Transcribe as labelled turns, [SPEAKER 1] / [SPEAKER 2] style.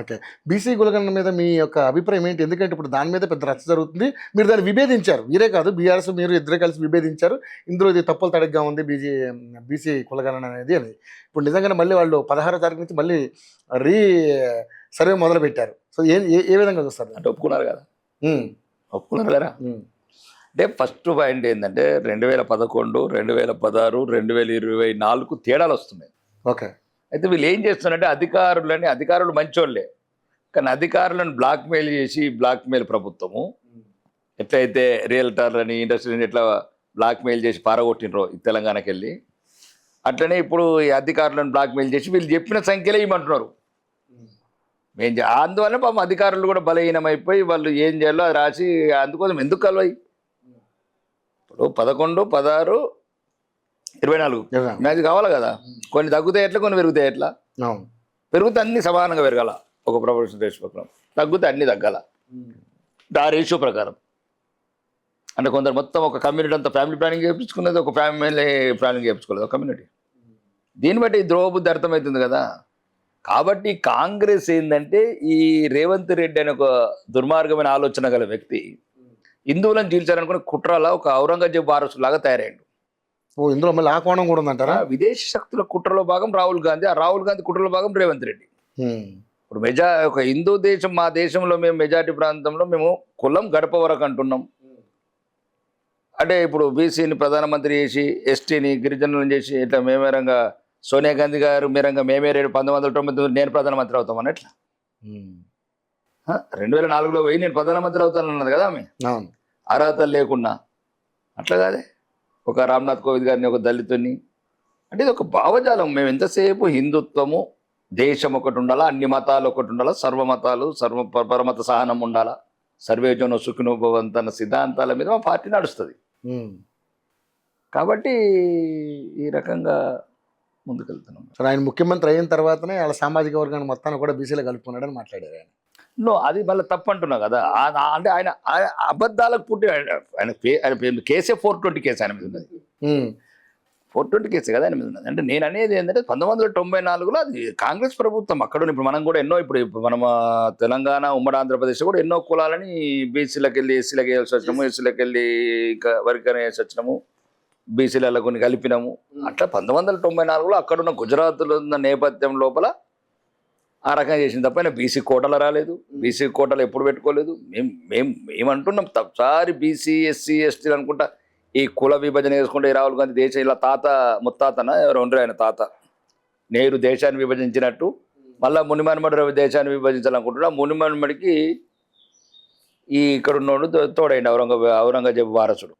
[SPEAKER 1] Okay. BC కులగణన మీద మీ యొక్క అభిప్రాయం ఏంటి? ఎందుకంటే ఇప్పుడు దాని మీద పెద్ద రచ్చ జరుగుతుంది. మీరు దాన్ని విభేదించారు. మీరే కాదు, బీఆర్ఎస్ మీరు ఇద్దరు కలిసి విభేదించారు. ఇందులో ఇది తప్పులు తడగ్గా ఉంది బీసీ కులగణన అనేది అని. ఇప్పుడు నిజంగానే మళ్ళీ వాళ్ళు 16వ తారీఖు నుంచి మళ్ళీ రీ సర్వే మొదలుపెట్టారు. సో ఏ ఏ- ఏ విధంగా చూస్తారు దాన్ని?
[SPEAKER 2] అంటే ఒప్పుకున్నారు కదా,
[SPEAKER 1] ఉమ్,
[SPEAKER 2] ఒప్పుకున్నారు కదా.
[SPEAKER 1] ఉమ్,
[SPEAKER 2] అంటే ఫస్ట్ పాయింట్ ఏంటంటే 2011, 2016, 2024 తేడాలు వస్తున్నాయి.
[SPEAKER 1] ఓకే.
[SPEAKER 2] అయితే వీళ్ళు ఏం చేస్తున్నారంటే అధికారులు మంచోళ్ళే, కానీ అధికారులను బ్లాక్మెయిల్ చేసి బ్లాక్మెయిల్ ప్రభుత్వము ఎట్లయితే రియల్టర్లని ఇండస్ట్రీని ఎట్లా బ్లాక్మెయిల్ చేసి పారగొట్టినరో ఈ తెలంగాణకి వెళ్ళి, అట్లనే ఇప్పుడు ఈ అధికారులను బ్లాక్మెయిల్ చేసి వీళ్ళు చెప్పిన సంఖ్యలో ఇవ్వమంటున్నారు. అందువల్ల పాపం అధికారులు కూడా బలహీనమైపోయి వాళ్ళు ఏం చేయాలో అది రాసి అందుకోసం ఎందుకు కలవాయి. ఇప్పుడు 11, 16, 24 మ్యాచ్ కావాలి కదా. కొన్ని తగ్గుతాయి ఎట్లా, కొన్ని పెరుగుతాయి ఎట్లా.
[SPEAKER 1] అవును.
[SPEAKER 2] పెరిగితే అన్ని సమానంగా పెరగాల ఒక ప్రొఫెషనల్ రేషియో ప్రకారం, తగ్గితే అన్ని తగ్గాల ఆ రేషియో ప్రకారం. అంటే కొందరు మొత్తం ఒక కమ్యూనిటీ అంతా ఫ్యామిలీ ప్లానింగ్ చేయించుకున్నది, ఒక ఫ్యామిలీ ప్లానింగ్ చేయించుకోలేదు ఒక కమ్యూనిటీ. దీన్ని బట్టి ద్రోహబుద్ధి అర్థమవుతుంది కదా. కాబట్టి కాంగ్రెస్ ఏంటంటే ఈ రేవంత్ రెడ్డి అనే ఒక దుర్మార్గమైన ఆలోచన గల వ్యక్తి హిందువులను చీల్చాలనుకున్న కుట్రలా ఒక ఔరంగజేబు వారసులాగా తయారయ్యాడు.
[SPEAKER 1] ఓ, ఇందులో మళ్ళీ ఆ కోణం కూడా ఉందంటారా?
[SPEAKER 2] విదేశీ శక్తుల కుట్రలో భాగం రాహుల్ గాంధీ, ఆ రాహుల్ గాంధీ కుట్రలో భాగం రేవంత్ రెడ్డి.
[SPEAKER 1] ఉమ్,
[SPEAKER 2] ఇప్పుడు ఒక హిందూ దేశం, మా దేశంలో మేము మెజార్టీ ప్రాంతంలో మేము కులం గడప వరకు అంటున్నాం. అంటే ఇప్పుడు బీసీని ప్రధానమంత్రి చేసి ఎస్టీని గిరిజనులను చేసి ఇట్లా మేమేరంగా సోనియా గాంధీ గారు మీరంగా మేమే 1999 నేను ప్రధానమంత్రి అవుతామని ఎట్లా.
[SPEAKER 1] ఉమ్,
[SPEAKER 2] 2004లో పోయి నేను ప్రధానమంత్రి అవుతానన్నది కదా ఆమె,
[SPEAKER 1] అవును.
[SPEAKER 2] అర్హతలు లేకున్నా. అట్లా కాదే ఒక రామ్నాథ్ కోవింద్ గారిని ఒక దళితుని. అంటే ఇది ఒక భావజాలం. మేము ఎంతసేపు హిందుత్వము, దేశం ఒకటి ఉండాలా, అన్ని మతాలు ఒకటి ఉండాలా, సర్వమతాలు పరమత సహనం ఉండాలా, సర్వేజన సుఖినో భవంతు అన్న సిద్ధాంతాల మీద మా పార్టీ నడుస్తుంది.
[SPEAKER 1] ఉమ్.
[SPEAKER 2] కాబట్టి ఈ రకంగా ముందుకెళ్తున్నాం.
[SPEAKER 1] సరే, ఆయన ముఖ్యమంత్రి అయిన తర్వాతనే వాళ్ళ సామాజిక వర్గాన్ని మొత్తాన్ని కూడా బీసీలో కలుపుకున్నాడని మాట్లాడారు ఆయన.
[SPEAKER 2] అది మళ్ళీ తప్పు అంటున్నా కదా. అంటే ఆయన అబద్ధాలకు పుట్టి ఆయన కేసే 420 కేసు ఆయన మీద ఉన్నది.
[SPEAKER 1] ఉమ్,
[SPEAKER 2] 420 కేసు కదా ఆయన మీద ఉన్నది. అంటే నేను అనేది ఏంటంటే 1994లో అది కాంగ్రెస్ ప్రభుత్వం అక్కడ ఇప్పుడు మనం కూడా ఎన్నో ఇప్పుడు మన తెలంగాణ ఉమ్మడి ఆంధ్రప్రదేశ్ కూడా ఎన్నో కులాలని బీసీలకు వెళ్ళి ఎస్సీలకు వేయాల్సి వచ్చినాము, ఎస్సీలకు వెళ్ళి ఇంకా వర్గం వేసి వచ్చినాము, బీసీలలో కొన్ని కలిపినాము. అట్లా 1994లో అక్కడున్న గుజరాత్లో ఉన్న నేపథ్యం లోపల ఆ రకంగా చేసింది తప్ప ఆయన బీసీ కోటలు రాలేదు, బీసీ కోటలు ఎప్పుడు పెట్టుకోలేదు. మేమంటున్నాం తప్పసారి బీసీ ఎస్సీ ఎస్టీలు అనుకుంటా ఈ కుల విభజన చేసుకుంటే రాహుల్ గాంధీ దేశం ఇలా ముత్తాతన ఎవరు ఉండరు ఆయన తాత నేరు దేశాన్ని విభజించినట్టు మళ్ళీ మునిమన్మడు దేశాన్ని విభజించాలనుకుంటున్నా. మునిమన్మడికి ఈ ఇక్కడ ఉన్నోడు తోడైంది ఔరంగజేబు వారసుడు.